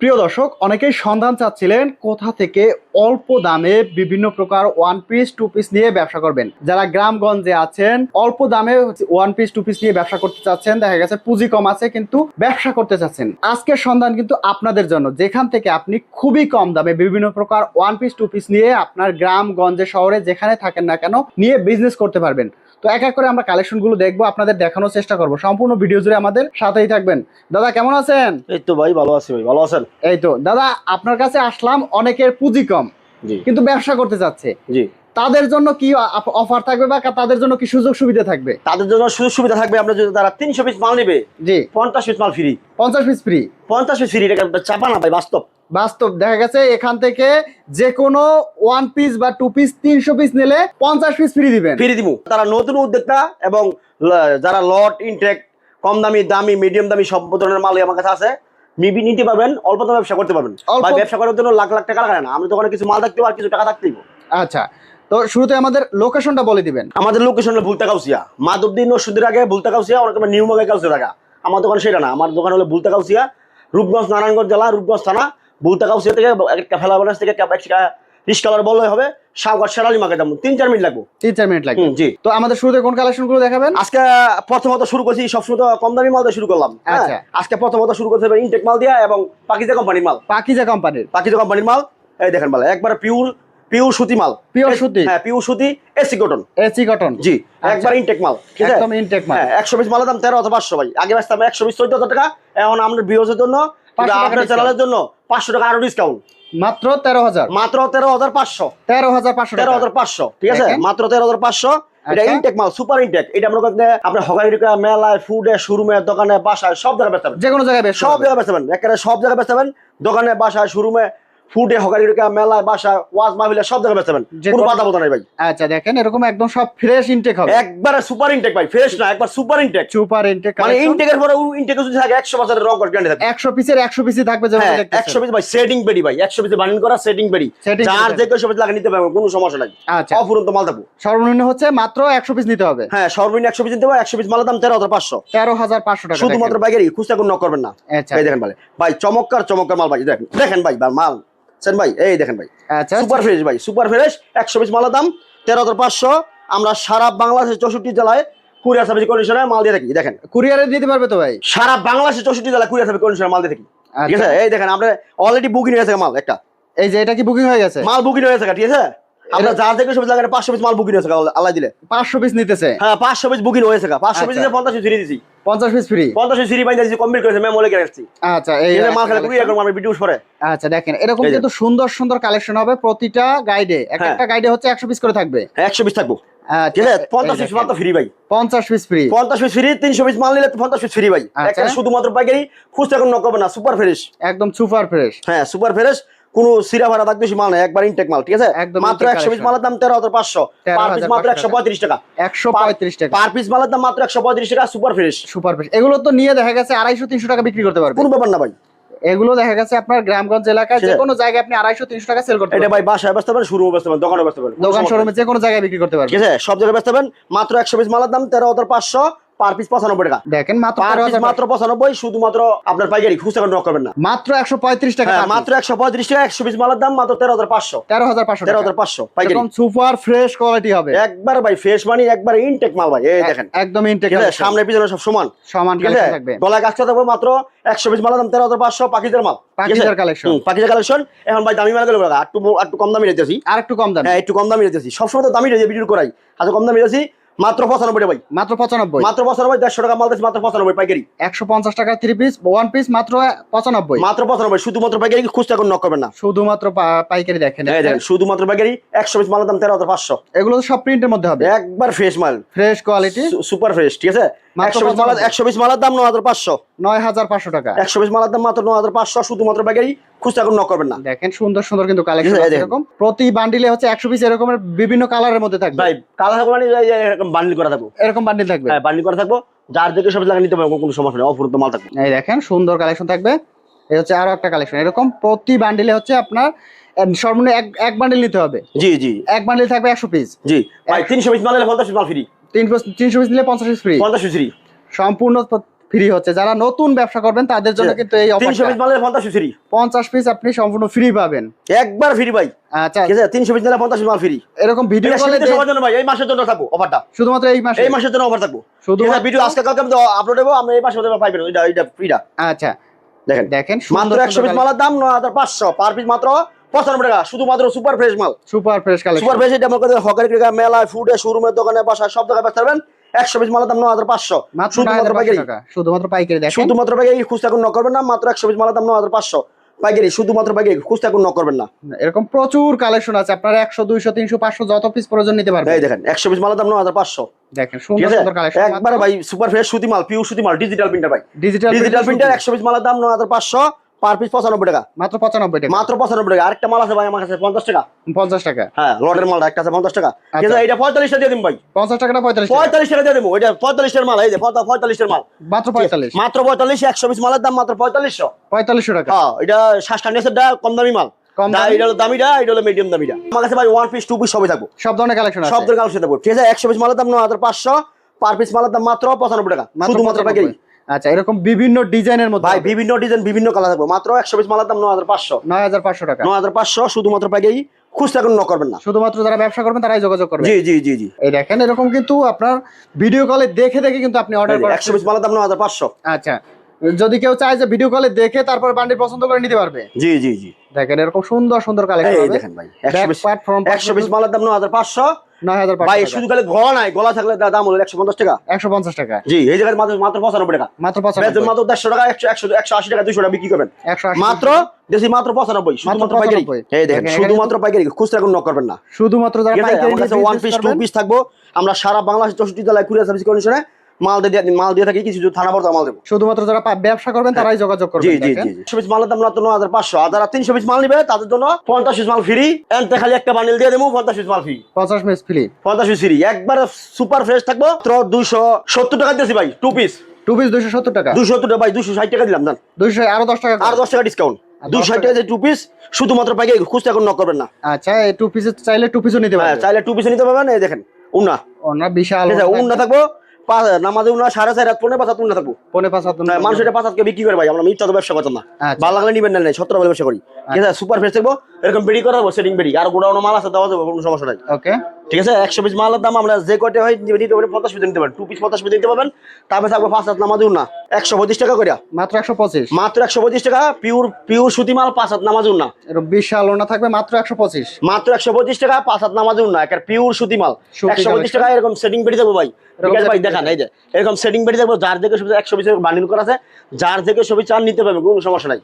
প্রিয় দর্শক, অনেকেই সন্ধান চাচ্ছিলেন কোথা থেকে অল্প দামে বিভিন্ন প্রকার ওয়ান পিস টু পিস নিয়ে ব্যবসা করবেন। যারা গ্রামগঞ্জে আছেন, অল্প দামে ওয়ান পিস টু পিস নিয়ে ব্যবসা করতে চাচ্ছেন, দেখা গেছে পুঁজি কম আছে কিন্তু ব্যবসা করতে চাচ্ছেন, আজকের সন্ধান কিন্তু আপনাদের জন্য, যেখান থেকে আপনি খুবই কম দামে বিভিন্ন প্রকার ওয়ান পিস টু পিস নিয়ে আপনার গ্রামগঞ্জে শহরে যেখানে থাকেন না কেন নিয়ে বিজনেস করতে পারবেন। তো এক এক করে আমরা কালেকশনগুলো দেখবো, আপনাদের দেখানোর চেষ্টা করবো। সম্পূর্ণ ভিডিও জুড়ে আমাদের সাথেই থাকবেন। দাদা কেমন আছেন? এই তো ভাই ভালো আছি। ভাই ভালো আছেন? এই তো দাদা, আপনার কাছে আসলাম, অনেকের পুঁজি কম জি কিন্তু ব্যবসা করতে চাচ্ছে, জি। তাদের জন্য কি অফার থাকবে বা তাদের জন্য কি সুযোগ সুবিধা থাকবে? তাদের জন্য সুযোগ সুবিধা থাকবে। আপনার যদি তারা 300 পিস মাল নেবে, জি 50 পিস মাল free. 50 piece free. 50 piece free, এটা চাপা না ভাই, বাস্তব। বাস্তব দেখা গেছে এখান থেকে যে কোনো ওয়ান পিস বা টু পিস 300 পিস নিলে 50 পিস ফ্রি দিবেন। ফ্রি দিব। তারা নতুন উদ্যোক্তা এবং যারা লট ইনটেক কম দামি দামি মিডিয়াম দামি সব ধরনের মাল আমার কাছে আছে, মিবি নিতে পারবেন, অল্প দামে ব্যবসা করতে পারবেন। ভাই ব্যবসা করার জন্য লাখ লাখ টাকা লাগে না, আমরা দোকানে কিছু মাল থাকতে আর কিছু টাকা থাকতেই। আচ্ছা, তো শুরুতে আমাদের লোকেশনটা বলে দিবেন। আমাদের লোকেশন হলো ভুলতা কাউসিয়া, মাধবদী নরসিংদীর আগে ভুলতা কাউসিয়া, অনেক নিউ মাগে কাউসিয়া টাকা। আমার দোকান সেটা না, আমার দোকান হলো ভুলতা কাউসিয়া, রূপগঞ্জ নারায়ণগঞ্জ জেলা, রূপগঞ্জ থানা। ভুলতা কাউসিয়া থেকে ফেলাবাস থেকে রিস্কালার বললেই হবে, সাউকার শেরালি মাকে যাবো, 3-4 মিনিট লাগবে। 3-4 মিনিট লাগবে। জি। তো আমাদের শুরুতে কোন কালেকশনগুলো দেখাবেন? আজকে প্রথমত শুরু করছি, সবসময় তো কম দামি মাল দিয়ে শুরু করলাম। আচ্ছা। আজকে প্রথমত শুরু করতে হবে ইনটেক মাল দিয়া এবং পাকিজা কোম্পানির মাল। পাকিজা কোম্পানির। পাকিজা কোম্পানির মাল, এই দেখেন মাল একবার পিওর সুতি মাল। পিওর সুতি? হ্যাঁ পিওর সুতি, এসি কটন। AC cotton. জি, একবার ইনটেক মাল। ঠিক আছে, একদম ইনটেক মাল। হ্যাঁ 100 পিস মালের দাম 13,500 ভাই। আগে বেচতাম 100 পিস 14,000 টাকা, এখন আমাদের ভিউয়ার্সের জন্য, আপনার চ্যানেলের জন্য 500 টাকা আরো ডিসকাউন্ট। মাত্র 13,000। মাত্র 13,500। 13,500 টাকা। 13,500, ঠিক আছে, মাত্র 13,500। এটা ইনটেক মাল, সুপার ইনটেক। এটা আমরা আপনার হকারিকা মেলায়, ফুডে, শোরুমে, দোকানে, বাসায় সব জায়গায় বেচতে পারবেন। যে কোনো জায়গায় বেচতে সব জায়গায় বেচতে পারবেন, একেবারে সব জায়গায় বেচতে পারবেন। দোকানে, বাসায়, শোরুমে, ফুডে, হকারিকা মেলায়, বাসায়, ওয়াজ মাহফিলে সব জায়গায় বেচতে পারবেন, কোনো বাধা বোধ নাই ভাই। আচ্ছা দেখেন, এরকম একদম সব ফ্রেশ ইনটেক হবে, একবারে সুপার ইনটেক ভাই, ফ্রেশ না, একবার সুপার ইনটেক। সুপার ইনটেক মানে ইনটেকের পরে ইনটেক যদি থাকে 100 বছরের রং কর গ্যারান্টি থাকে। 100 পিসের 100 পিসই থাকবে যেমন দেখতেছেন। 100 পিস ভাই সেটিং বেডি ভাই, 100 পিসে বানিং করা সেটিং বেডি, যার যে কোনো পিস লাগা নিতে পারবে, কোনো সমস্যা নাই। আচ্ছা, অফুরন্ত মাল থাকবে। সর্বনিম্ন হচ্ছে মাত্র 100 পিস নিতে হবে। হ্যাঁ সর্বনিম্ন 100 পিস নিতে হবে। 100 পিস মালের দাম 13,500। 13,500 টাকা। শুধুমাত্র বাইকারি, খুচরা কোনো নক করবেন না। আচ্ছা এই দেখেন ভাই চমৎকার চমৎকার মাল ভাই, দেখেন ভাই মাল সেন ভাই, এই দেখেন ভাই, আচ্ছা সুপার ফ্রেশ ভাই, সুপার ফ্রেশ। 100 পিস মালের দাম 13,500। আমরা সারা বাংলাদেশের 64 জেলায় কুরিয়ার সার্ভিস কন্ডিশনে মাল দিয়ে থাকি। দেখেন কুরিয়ারে দিতে পারবে তো ভাই? সারা বাংলাদেশের 64 জেলায় কুরিয়ার সার্ভিস কন্ডিশনে মাল দিয়ে থাকি। ঠিক আছে, এই দেখেন আমরা অলরেডি বুকিং হয়ে গেছে মাল একটা। এই যে এটা কি বুকিং হয়ে গেছে? মাল বুকিং হয়ে গেছে, ঠিক আছে। আমরা যার থেকে সব জায়গায় 500 পিস মাল বুকিং হয়েছে আল্লাহ দিলে। 500 পিস নিতেছে? হ্যাঁ 500 পিস বুকিং হয়েছে। 500 পিস 50 পিস ফ্রি দিছি। 50 পিস ফ্রি। 50 পিস ফ্রি বাইন্দা দিছি, কমপ্লিট করেছে, মেমো লিখে রাখছি। আচ্ছা, এই মাল খেলা কুরিয়ার করব আমরা ভিডিও পরে। আচ্ছা দেখেন, এরকম কিন্তু সুন্দর সুন্দর কালেকশন হবে প্রতিটা গাইডে। একটা গাইডে হচ্ছে 100 পিস করে থাকবে। 100 পিস থাকবো, ঠিক আছে। 50 পিস মাত্র ফ্রি ভাই। 50 piece free. 50 piece free, 300 piece মাল নিলে 50 পিস ফ্রি ভাই। একটা শুধুমাত্র পাইকারি, খুচরা কোনো নক করবে না, সুপার ফ্রেশ, একদম সুপার ফ্রেশ। হ্যাঁ সুপার ফ্রেশ, কোনো সিরা ভাড়া থাকবে মাল না, একবার ইনটেক মাল, ঠিক আছে। মাত্র 100 পিস মালের দাম 13,500। পার পিস মাত্র 135 টাকা। 135 টাকা পার পিস মালের দাম মাত্র 135 টাকা, সুপার ফ্রেশ। Super fresh. এগুলো তো নিয়ে দেখা গেছে 250-300 টাকা বিক্রি করতে পারবে, কোনো ব্যাপার না ভাই। এগুলো দেখা গেছে আপনার গ্রামগঞ্জ এলাকায় যে কোনো জায়গায় আপনি 250-300 টাকা সেল করতে পারবেন। এটা ভাই বাসায় বেচতে পারেন, শোরুমে বেচতে পারেন, দোকানে বেচতে পারেন, দোকান শোরুমে যে কোনো জায়গায় বিক্রি করতে পারবেন, ঠিক আছে, সব জায়গায় বেচতে পারেন। মাত্র 100 পিস মালের দাম 13,500। পার পিস 95 টাকা। দেখেন মাত্র মাত্র 95, শুধুমাত্র আপনার পাইকারি, খুচরা কোনো নক করবেন না। মাত্র 135 টাকা। মাত্র 135 টাকা। 100 পিস মালের দাম মাত্র 13,500। 13,500 পাইকারি, একদম সুপার ফ্রেশ কোয়ালিটি হবে, একবার ভাই ফ্রেশ মানে একবার ইনটেক মাল ভাই। এই দেখেন একদম ইনটেক, সামনে পিছনে সব সমান সমান কালেকশন থাকবে। গলায় কাজটা থাকবে। মাত্র 100 পিস মালের দাম 13,500। পাকিজার মাল, পাকিজার কালেকশন। পাকিজার কালেকশন। এখন ভাই দামি মাল গেলে একটু কম দামি রেখেছি, আর একটু কম দামি। হ্যাঁ একটু কম দামি রেখেছি, সবসময় তো দামি রেখে ভিডিও করাই, আজ কম দামি রেখেছি। মাত্র 95 ভাই, মাত্র 95। মাত্র 95, 150 টাকা মাল দিচ্ছি, মাত্র 95 পাইকারি। 150 টাকা 3 পিস, 1 পিস মাত্র 95। মাত্র 95, শুধুমাত্র পাইকারি, খুচরা কোনো নক করবেন না, শুধুমাত্র পাইকারি। দেখেন শুধুমাত্র পাইকারি। 100 পিস মালের দাম 13,500। এগুলো সব প্রিন্টের মধ্যে হবে, একবার ফ্রেশ মাল, ফ্রেশ কোয়ালিটি, সুপার ফ্রেশ, ঠিক আছে। 100 পিস মালের দাম 9,500। 9,500 টাকা। 100 পিস মালের দাম মাত্র 9,500, শুধুমাত্র পাইকারি, খুচরা কোনো নক করবেন না। দেখেন সুন্দর সুন্দর কিন্তু কালেকশন আছে এরকম। প্রতি বান্ডিলে হচ্ছে 100 পিস এরকমের বিভিন্ন কালারের মধ্যে থাকবে ভাই। কালার থাকবে মানে এরকম বান্ডিল করা থাকবে, এরকম বান্ডিল থাকবে, হ্যাঁ বান্ডিল করা থাকবো, যার দেখে সব লাগা নিতে পারবে, কোনো সমস্যা নেই, অফুরন্ত মাল থাকবে। এই দেখেন সুন্দর কালেকশন থাকবে। এই হচ্ছে আরো একটা কালেকশন, এরকম প্রতি বান্ডিলে হচ্ছে আপনার সর্বনিম্ন এক বান্ডিল নিতে হবে। জি জি, এক বান্ডিল থাকবে 100 পিস। জি ভাই, 300 পিস মাল নিলে 50 পিস মাল ফ্রি। 300 পিস নিলে 50 পিস ফ্রি। 50 পিস ফ্রি, সম্পূর্ণ ফ্রি হচ্ছে। যারা নতুন ব্যবসা করবেন তাদের জন্য কিন্তু এই 300 অফারটা। পিস মালের 50 ফ্রি, 50 পিস আপনি সম্পূর্ণ ফ্রি পাবেন। একবার ফ্রি ভাই। আচ্ছা, ঠিক আছে, 300 পিস নিলে 50 পিস মাল ফ্রি। এরকম ভিডিও এটা কলে সীমিত সময়ের জন্য ভাই, এই মাসের জন্য থাকবো অফারটা, শুধুমাত্র এই মাসে, এই মাসের জন্য অফার থাকবো। শুধুমাত্র ভিডিও আজকে কালকে আমি আপলোড দেবো, আমরা এই মাসের মধ্যে পাইবেন এটা ফ্রিটা। আচ্ছা দেখেন দেখেন, মাত্র 100 পিস মালের দাম 9500, পার পিস মাত্র 95 টাকা, শুধুমাত্র সুপার ফ্রেশ মাল। Super fresh collection. Super fresh এটা আমাদের হকারি মেলায়, ফুডে, শোরুমের দোকানে, বাসায় সব জায়গায় বেচতে পারবেন। 100 পিস মালের দাম 9500, মাত্র শুধুমাত্র 9500 পাইকারি। টাকা, শুধুমাত্র পাইকারি। দেখেন শুধুমাত্র পাইকারি, খুচরা কোনো নক করবেন না। মাত্র 100 পিস মালের দাম 9500 পাইকারি, শুধুমাত্র পাইকারি, খুচরা কোনো নক করবেন না। এরকম প্রচুর কালেকশন আছে, আপনারা 100 200 300 500 যত পিস প্রয়োজন নিতে পারবেন। এই দেখেন 100 পিস মালের দাম 9500। দেখেন ঠিক সুন্দর আছে, সুন্দর কালেকশন একবারে ভাই সুপার ফ্রেশ সুতি মাল, পিওর সুতি মাল, ডিজিটাল প্রিন্টার ভাই, ডিজিটাল প্রিন্টার 100 পিস মালের দাম 9500, পার পিস 95 টাকা, মাত্র 95 টাকা, মাত্র 95 টাকা। আরেকটা মাল আছে ভাই আমার কাছে 50 টাকা, 50 টাকা। হ্যাঁ লটের মাল একটা আছে 50 টাকা। ঠিক আছে, এটা 45 টাকা দিয়ে দিন ভাই, 50 টাকাটা 45 টাকা, 45 টাকা দিয়ে দেবো। এটা 45 এর মাল, এই যে 45 এর মাল, মাত্র 45, মাত্র 45। 100 পিস মালের দাম মাত্র 4500। 4500 টাকা। হ্যাঁ, এটা শাসকানিয়াসেরটা কম দামি মাল, কম দামি। এটা হলো দামিটা, এটা হলো মিডিয়াম দামিটা। আমার কাছে ভাই 1 পিস 2 পিস সবই থাকবো, সব ধরনের কালেকশন আছে, সব ধরনের কালেকশন থাকবো। ঠিক আছে, 100 পিস মালের দাম 9500, পার পিস মালের দাম মাত্র 95 টাকা, মাত্র শুধুমাত্র 95। পাইকারি। আচ্ছা, এরকম বিভিন্ন ডিজাইনের মধ্যে ভাই হবে। বিভিন্ন ডিজাইন, বিভিন্ন কালার থাকবো। মাত্র 100 পিস মালের দাম 9500, 9500 টাকা। 9500, শুধুমাত্র পাইকারি, খুচরা কোনো নক করবেন না। শুধুমাত্র যারা ব্যবসা করবেন তারাই যোগাযোগ করবেন। জি জি জি জি। এই দেখেন, এরকম কিন্তু আপনার ভিডিও কলে দেখে দেখে কিন্তু আপনি অর্ডার করেন। 100 পিস মালের দাম 9500। আচ্ছা, যদি কেউ চায় যে ভিডিও কলে দেখে তারপর বান্ডিল পছন্দ করে নিতে পারবে। জি জি জি। দেখেন এরকম সুন্দর সুন্দর কালেকশন এই হবে। দেখেন ভাই 100 পিস, ব্যাক ফ্রন্ট 100 পিস মালের দাম 9500। 9500 ভাই টাকা, শুধু খালি গলা নাই, গলা থাকলে দাম হলো 150 টাকা। 150 টাকা, জি, এই জায়গায় মাত্র মাত্র 95 টাকা, মাত্র বেতন 95, মাত্র 150 টাকা, 180 টাকা, 200 টাকা বিক্রি করবেন। 180 মাত্র দেশি মাত্র 95, শুধুমাত্র পাইকারি। 95। এই দেখেন দেখেন, শুধুমাত্র পাইকারি, খুচরা কোনো নক করবেন না। শুধুমাত্র যারা ঠিক আছে, পাইকারি আমার কাছে নিয়ে 1 পিস 2 করবেন, পিস থাকবো। আমরা সারা বাংলাদেশ 64 জেলায় কুরিয়ার সার্ভিস কন্ডিশনে মাল দিয়ে থাকি, কিছু থানা পর্যন্ত মাল দেবো। শুধুমাত্র যারা ব্যবসা করবেন তারাই যোগাযোগ জি করবেন। জি দেখেন জি। 100 পিস মালের দাম মাত্র 9500, আর যারা 300 পিস মাল নিবে তাদের জন্য 50 পিস মাল ফ্রি। এনতে খালি একটা বান্ডিল দিয়ে দেবো, 50 পিস মাল free, 50 piece free, 50 piece free, একবার সুপার ফ্রেশ থাকবো। মাত্র 270 টাকা দিয়েছি ভাই, 2 পিস 2 পিস 270 টাকা, 270 টাকা ভাই, 260 টাকা দিলাম, জান 200 আরো 10 টাকা আর 10 টাকা ডিসকাউন্ট। 260 টাকা 2 পিস, শুধুমাত্র পাইকারি, খুচরা কোনো নক করবেন না। আচ্ছা, এই 2 পিস চাইলে 2 পিসও নিতে হ্যাঁ, পারবেন। চাইলে 2 পিস নিতে পারবেন। এই দেখেন উন্না, ওনা বিশাল ঠিক আছে, উন্না থাকবো। নামাজে উন্না 4:30 রাত 4:45 উন্না থাকবো। 5.5 হাত। মানুষ এটা 5 হাতকে বিক্রি করে ভাই, আমরা মিথ্যা তো ব্যবসা করতাম না। আচ্ছা। ভালো লাগলে নিবেন, না নাই 17 বলে ব্যবসা করি। ঠিক আছে, সুপার ফ্রেশ থাকবো, এরকম বেডি করা হবে, সেটিং বেডি, আর গোডাউন মাল আছে, দেওয়া যাবে, কোনো সমস্যা নাই। ওকে, ঠিক আছে, 100 পিস মালের দাম আমরা যে কয়টা হয় নিতে পারেন, 50 পিস নিতে পারেন, 2 পিস 50 পিস নিতে পারবেন। তারপরে থাকবে 5 হাত নামাজ উন্না 125 টাকা করে, মাত্র 125, মাত্র 125 টাকা, পিওর সুতি মাল 5 হাত নামাজ উন্না, এরকম বিশাল ওনা থাকবে মাত্র 125, মাত্র 125 টাকা, 5 হাত নামাজ উন্না, একটা পিওর সুতি মাল সুতি 125 টাকা। এরকম সেটিং বেডি থাকবো ভাই, ঠিক আছে ভাই, দেখান এই যে এরকম সেটিং বেডি থাকবো। যার থেকে 100 পিসের বান্ডিল করা আছে, যার থেকে 100 পিস চান নিতে পারবে, কোনো সমস্যা নাই।